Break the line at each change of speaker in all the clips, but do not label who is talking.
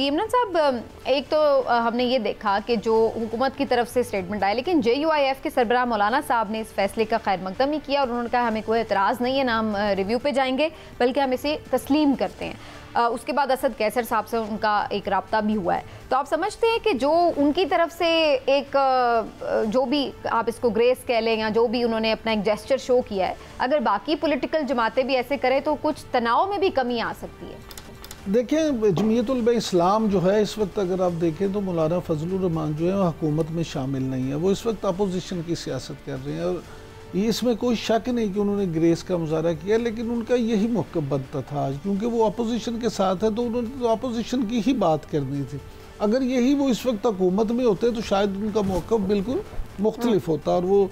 इमरान साहब, एक तो हमने ये देखा कि जो हुकूमत की तरफ से स्टेटमेंट आया, लेकिन JUIF के सरबराह मौलाना साहब ने इस फैसले का खैर मकदम ही किया और उन्होंने कहा हमें कोई एतराज़ नहीं है, ना हम रिव्यू पे जाएंगे बल्कि हम इसे तस्लीम करते हैं। उसके बाद असद कैसर साहब से उनका एक रब्ता भी हुआ है। तो आप समझते हैं कि जो उनकी तरफ से एक जो भी आप इसको ग्रेस कह लें या जो भी उन्होंने अपना एक जेस्चर शो किया है, अगर बाकी पॉलिटिकल जमातें भी ऐसे करें तो कुछ तनाव में भी कमी आ सकती है?
देखें, जमीयत उलमा इस्लाम जो है इस वक्त अगर आप देखें तो मौलाना फजलुर रहमान जो है वो हुकूमत में शामिल नहीं है, वो इस वक्त अपोजिशन की सियासत कर रहे हैं और ये इसमें कोई शक नहीं कि उन्होंने ग्रेस का मुजाहरा किया, लेकिन उनका यही मौक़िफ़ बनता था आज, क्योंकि वो अपोजिशन के साथ है तो उन्होंने तो अपोजिशन की ही बात करनी थी। अगर यही वो इस वक्त हुकूमत में होते तो शायद उनका मौक़िफ़ बिल्कुल मुख्तलिफ होता और वो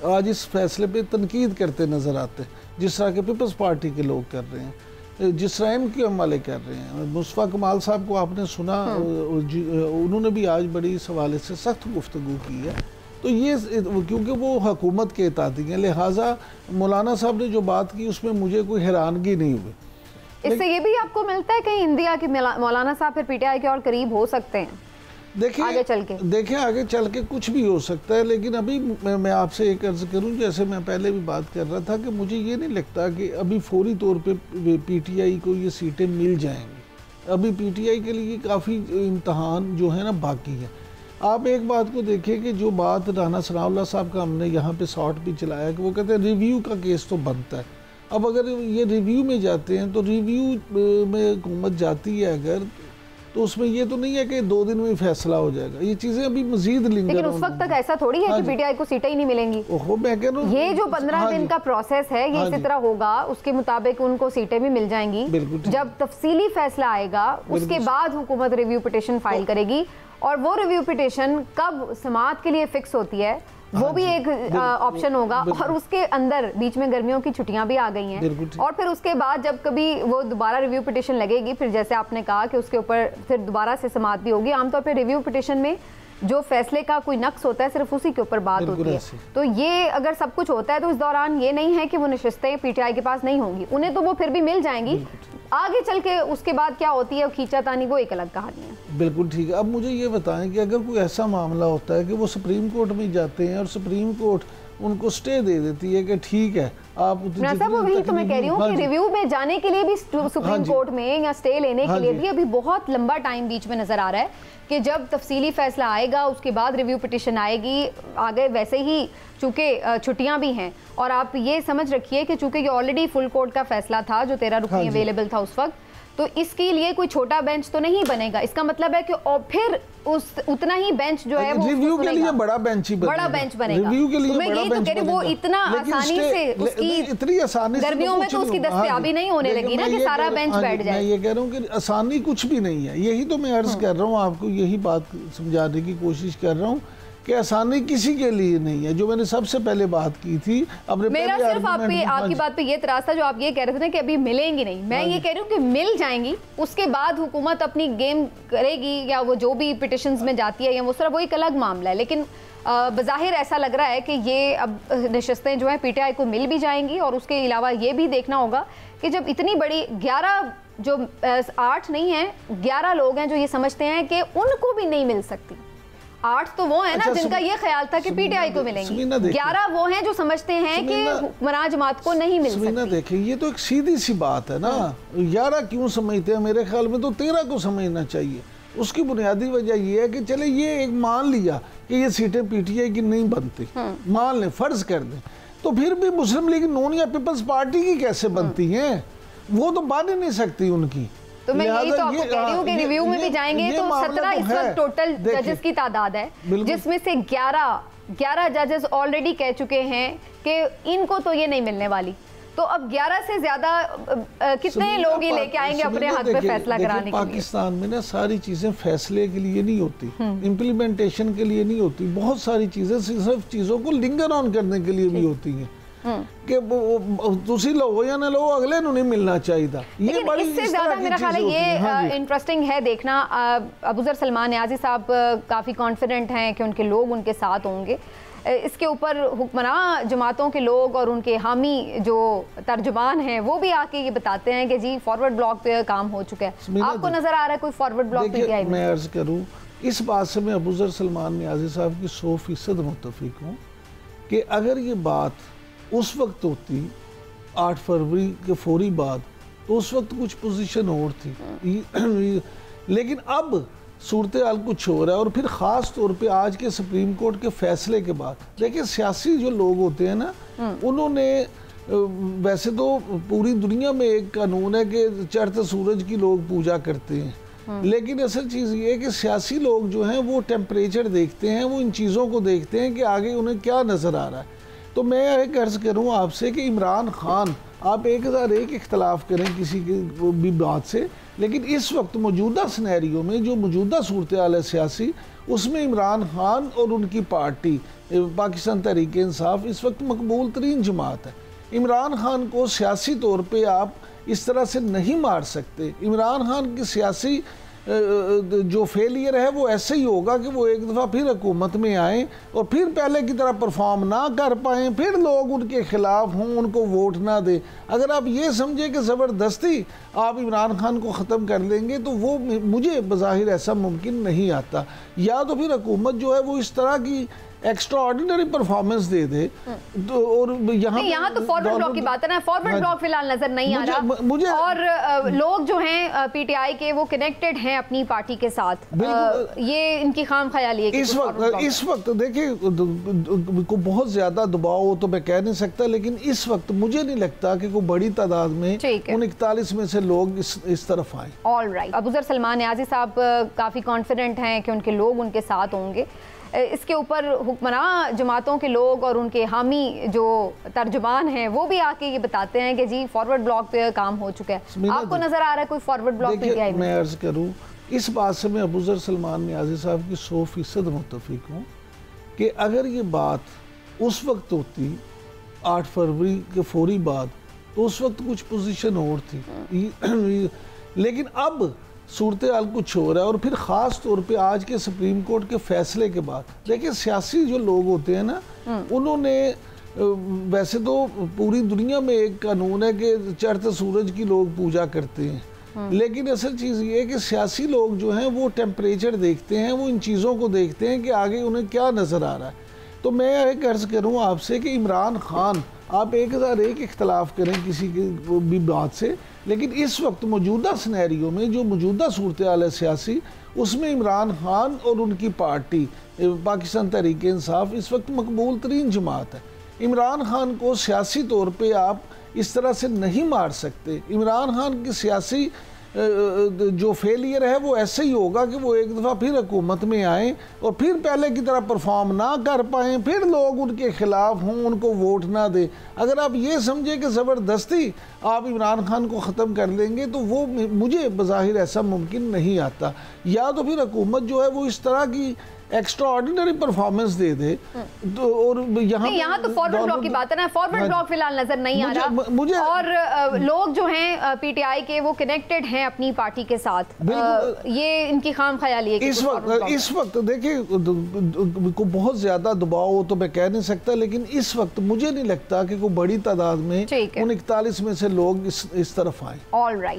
आज इस फैसले पर तनकीद करते नज़र आते, जिस तरह के पीपल्स पार्टी के लोग कर रहे हैं, जिस तरह MQM वाले कर रहे हैं। मुस्तफ़ा कमाल साहब को आपने सुना, उन्होंने भी आज बड़ी इस हवाले से सख्त गुफ्तगू की है। तो ये क्योंकि वो हुकूमत के इताती हैं, लिहाजा मौलाना साहब ने जो बात की उसमें मुझे कोई हैरानगी नहीं हुई।
इससे ये भी आपको मिलता है कि इंडिया के मौलाना साहब फिर PTI के और करीब हो सकते हैं?
देखिए आगे चल के कुछ भी हो सकता है, लेकिन अभी मैं आपसे एक अर्ज़ करूं, जैसे मैं पहले भी बात कर रहा था कि मुझे ये नहीं लगता कि अभी फौरी तौर पे PTI को ये सीटें मिल जाएंगी। अभी PTI के लिए काफ़ी इम्तहान जो है ना बाकी है। आप एक बात को देखें कि जो बात राना सनाउल्लाह साहब का हमने यहाँ पे शॉर्ट भी चलाया कि वो कहते हैं रिव्यू का केस तो बनता है। अब अगर ये रिव्यू में जाते हैं तो रिव्यू में हुकूमत जाती है अगर, तो उसमें ये तो नहीं है कि 2 दिन में फैसला हो जाएगा, ये चीजें अभी मजीद लिंगर।
लेकिन उस वक्त तक ऐसा थोड़ी है कि PTI को सीटें ही नहीं मिलेंगी।
मैं कह रहा हूं
ये जो 15 दिन का प्रोसेस है ये इसी तरह होगा, उसके मुताबिक उनको सीटें भी मिल जाएंगी। जब तफसीली फैसला आएगा उसके बाद हुकूमत रिव्यू पिटीशन फाइल करेगी और वो रिव्यू पिटीशन कब समाअत के लिए फिक्स होती है वो भी एक ऑप्शन होगा। और उसके अंदर बीच में गर्मियों की छुट्टियां भी आ गई हैं और फिर उसके बाद जब कभी वो दोबारा रिव्यू पिटीशन लगेगी, फिर जैसे आपने कहा कि उसके ऊपर फिर दोबारा से समाअत भी होगी। आमतौर पर रिव्यू पिटीशन में जो फैसले का कोई नक्स होता है सिर्फ उसी के ऊपर बात होती है। तो ये अगर सब कुछ होता है तो इस दौरान ये नहीं है कि वो नशिस्तें PTI के पास नहीं होंगी, उन्हें तो वो फिर भी मिल जाएंगी। आगे चल के उसके बाद क्या होती है खींचातानी, वो एक अलग कहानी है।
बिल्कुल ठीक है। अब मुझे ये बताएं कि अगर कोई ऐसा मामला होता है कि वो सुप्रीम कोर्ट में जाते हैं और सुप्रीम कोर्ट उनको स्टे दे देती है कि ठीक है आप,
वही तो मैं कह रही हूँ कि रिव्यू में जाने के लिए भी सुप्रीम कोर्ट में या स्टे लेने के लिए भी अभी बहुत लंबा टाइम बीच में नजर आ रहा है कि जब तफसीली फैसला आएगा उसके बाद रिव्यू पिटीशन आएगी। आगे वैसे ही चूंकि छुट्टियां भी हैं और आप ये समझ रखिए कि चूंकि ये ऑलरेडी फुल कोर्ट का फैसला था जो 13 रुकनी अवेलेबल था उस वक्त, तो इसके लिए कोई छोटा बेंच तो नहीं बनेगा। इसका मतलब है कि और फिर उतना ही बेंच जो है वो
रिव्यू के लिए बड़ा बेंच
बनेगा।
रिव्यू के लिए
तो मैं यही तो कह रही हूं वो इतना आसानी से उसकी
इतनी आसानी
गर्मियों में तो उसकी दस्तयाबी नहीं होने लगी ना कि सारा बेंच बैठ जाए।
मैं ये कह रहा हूँ कि आसानी कुछ भी नहीं है, यही तो मैं अर्ज कर रहा हूँ आपको, यही बात समझाने की कोशिश कर रहा हूँ कि आसानी किसी के लिए नहीं है। जो मैंने सबसे पहले बात की थी अपने,
मेरा सिर्फ आपकी बात पे ये तराज था जो आप ये कह रहे थे कि अभी मिलेंगी नहीं। मैं ये कह रही हूँ कि मिल जाएंगी, उसके बाद हुकूमत अपनी गेम करेगी या वो जो भी पिटिशंस में जाती है या वो सिर्फ वो एक अलग मामला है। लेकिन बज़ाहिर ऐसा लग रहा है कि ये अब नशिस्तें जो है PTI को मिल भी जाएंगी। और उसके अलावा ये भी देखना होगा कि जब इतनी बड़ी 11 जो 8 नहीं है 11 लोग हैं जो ये समझते हैं कि उनको भी नहीं मिल सकती। 8 तो वो है ना जिनका ये ख्याल था कि PTI को मिलेंगी, 11 वो हैं जो समझते हैं कि हुक्मरान जमात को नहीं मिल सकती।
देखिए ये तो एक सीधी सी बात है ना, 11 क्यों समझते हैं? मेरे ख्याल में तो 13 को समझना चाहिए। उसकी बुनियादी वजह ये है कि चले ये एक मान लिया कि ये सीटें PTI की नहीं बनती, मान लें, फर्ज कर दें, तो फिर भी मुस्लिम लीग नून या पीपल्स पार्टी की कैसे बनती हैं? वो तो बन ही नहीं सकती उनकी।
तो मैं यही तो आपको कह रही हूँ कि रिव्यू में भी जाएंगे तो 17 इस वक्त टोटल जजेस की तादाद है, जिसमें से 11 जजेस ऑलरेडी कह चुके हैं कि इनको तो ये नहीं मिलने वाली। तो अब 11 से ज्यादा कितने लोग ही लेके आएंगे अपने हक पे फैसला कराने के लिए?
पाकिस्तान में ना सारी चीजें फैसले के लिए नहीं होती, इम्प्लीमेंटेशन के लिए नहीं होती। बहुत सारी चीजें सिर्फ चीजों को लिंगर ऑन करने के लिए भी होती हैं कि तुसी लो या ना लो, अगले नहीं मिलना चाहिए था।
ये बड़ी इससे ज्यादा मेरा ख्याल है ये इंटरेस्टिंग है देखना। अबूजर सलमान न्याजी साहब काफी कॉन्फिडेंट हैं कि उनके लोग उनके साथ होंगे। इसके ऊपर हुक्मरान जमातों के लोग और उनके हामी जो तर्जुमान हैं वो भी आके ये बताते हैं कि जी फॉरवर्ड ब्लॉक पे काम हो चुका है। आपको नजर आ रहा है कोई फॉरवर्ड ब्लॉक पीटीआई में?
मैं अर्ज करूं, इस बात से मैं अबू ज़र सलमान नियाज़ी साहब की 100% मुत्तफिक हूँ कि अगर ये बात उस वक्त होती 8 फरवरी के फौरी बाद तो उस वक्त कुछ पोजीशन और थी, लेकिन अब सूरत हाल कुछ हो रहा है। और फिर ख़ास तौर पे आज के सुप्रीम कोर्ट के फैसले के बाद देखिए सियासी जो लोग होते हैं ना, उन्होंने वैसे तो पूरी दुनिया में एक कानून है कि चढ़ते सूरज की लोग पूजा करते हैं, लेकिन असल चीज़ ये है कि सियासी लोग जो हैं वो टेम्परेचर देखते हैं, वो इन चीज़ों को देखते हैं कि आगे उन्हें क्या नज़र आ रहा है। तो मैं एक अर्ज़ करूँ आपसे कि इमरान खान, आप 1001 इख्तलाफ करें किसी की भी बात से, लेकिन इस वक्त मौजूदा सिनेरियो में जो मौजूदा सूरत हाल है सियासी, उसमें इमरान खान और उनकी पार्टी पाकिस्तान तहरीक इंसाफ इस वक्त मकबूल तरीन जमात है। इमरान खान को सियासी तौर पे आप इस तरह से नहीं मार सकते। इमरान खान की सियासी जो फेलियर है वो ऐसे ही होगा कि वो एक दफ़ा फिर हुकूमत में आए और फिर पहले की तरह परफॉर्म ना कर पाएँ, फिर लोग उनके खिलाफ हों, उनको वोट ना दें। अगर आप ये समझे कि ज़बरदस्ती आप इमरान खान को ख़त्म कर लेंगे तो वो मुझे बज़ाहिर ऐसा मुमकिन नहीं आता। या तो फिर हुकूमत जो है वो इस तरह की एक्स्ट्रा ऑर्डिनरी परफॉर्मेंस दे दे तो, और यहाँ
तो फॉरवर्ड ब्लॉक की बात है ना, फॉरवर्ड ब्लॉक फिलहाल नजर नहीं आ रहा मुझे। और लोग जो हैं पीटीआई के वो कनेक्टेड हैं अपनी पार्टी के साथ, ये इनकी खाम ख्याली है।
इस वक्त देखिए को बहुत ज्यादा दबाव हो तो मैं कह नहीं सकता, लेकिन इस वक्त मुझे नहीं लगता कि कोई बड़ी तादाद में उन 41 में से लोग इस तरफ आए।
ऑल राइट, अबू ज़र सलमान नियाज़ी साहब काफी कॉन्फिडेंट हैं कि उनके लोग उनके साथ होंगे। इसके ऊपर हुक्मरान जमातों के लोग और उनके हामी जो तर्जुमान हैं वो भी आके ये बताते हैं कि जी फॉरवर्ड ब्लॉक पे काम हो चुका है। आपको नजर आ रहा है कोई फॉरवर्ड ब्लॉक पीटीआई में?
मैं अर्ज करूं, इस बात से मैं अबू ज़र सलमान नियाज़ी साहब की 100% मुत्तफिक हूँ कि अगर ये बात उस वक्त होती 8 फरवरी के फौरी बाद तो उस वक्त कुछ पोजीशन और थी, लेकिन अब सूरत हाल कुछ हो रहा है। और फिर ख़ास तौर पे आज के सुप्रीम कोर्ट के फैसले के बाद देखिए सियासी जो लोग होते हैं ना, उन्होंने वैसे तो पूरी दुनिया में एक कानून है कि चढ़ते सूरज की लोग पूजा करते हैं, लेकिन असल चीज़ ये है कि सियासी लोग जो हैं वो टेम्परेचर देखते हैं, वो इन चीज़ों को देखते हैं कि आगे उन्हें क्या नज़र आ रहा है। तो मैं एक अर्ज़ करूँ आपसे कि इमरान खान, आप 1001 इख्तलाफ करें किसी की भी बात से, लेकिन इस वक्त मौजूदा सिनेरियो में जो मौजूदा सूरत हाल है सियासी, उसमें इमरान खान और उनकी पार्टी पाकिस्तान तहरीक इंसाफ इस वक्त मकबूल तरीन जमात है। इमरान खान को सियासी तौर पे आप इस तरह से नहीं मार सकते। इमरान खान की सियासी जो फेलियर है वो ऐसे ही होगा कि वो एक दफ़ा फिर हुकूमत में आए और फिर पहले की तरह परफॉर्म ना कर पाएँ, फिर लोग उनके खिलाफ हों, उनको वोट ना दें। अगर आप ये समझे कि ज़बरदस्ती आप इमरान खान को ख़त्म कर लेंगे तो वो मुझे बज़ाहिर ऐसा मुमकिन नहीं आता। या तो फिर हुकूमत जो है वो इस तरह की एक्स्ट्रा ऑर्डिनरी परफॉर्मेंस दे दे तो, और यहाँ
तो फॉरवर्ड ब्लॉक की बात है ना, फॉरवर्ड ब्लॉक फिलहाल नजर नहीं आ रहा मुझे। और लोग जो हैं पीटीआई के वो कनेक्टेड हैं अपनी पार्टी के साथ, ये इनकी खाम ख्याली है।
इस वक्त देखिए को बहुत ज्यादा दबाव हो तो मैं कह नहीं सकता, लेकिन इस वक्त मुझे नहीं लगता कि कोई बड़ी तादाद में उन 41 में से लोग इस तरफ आए।
All right.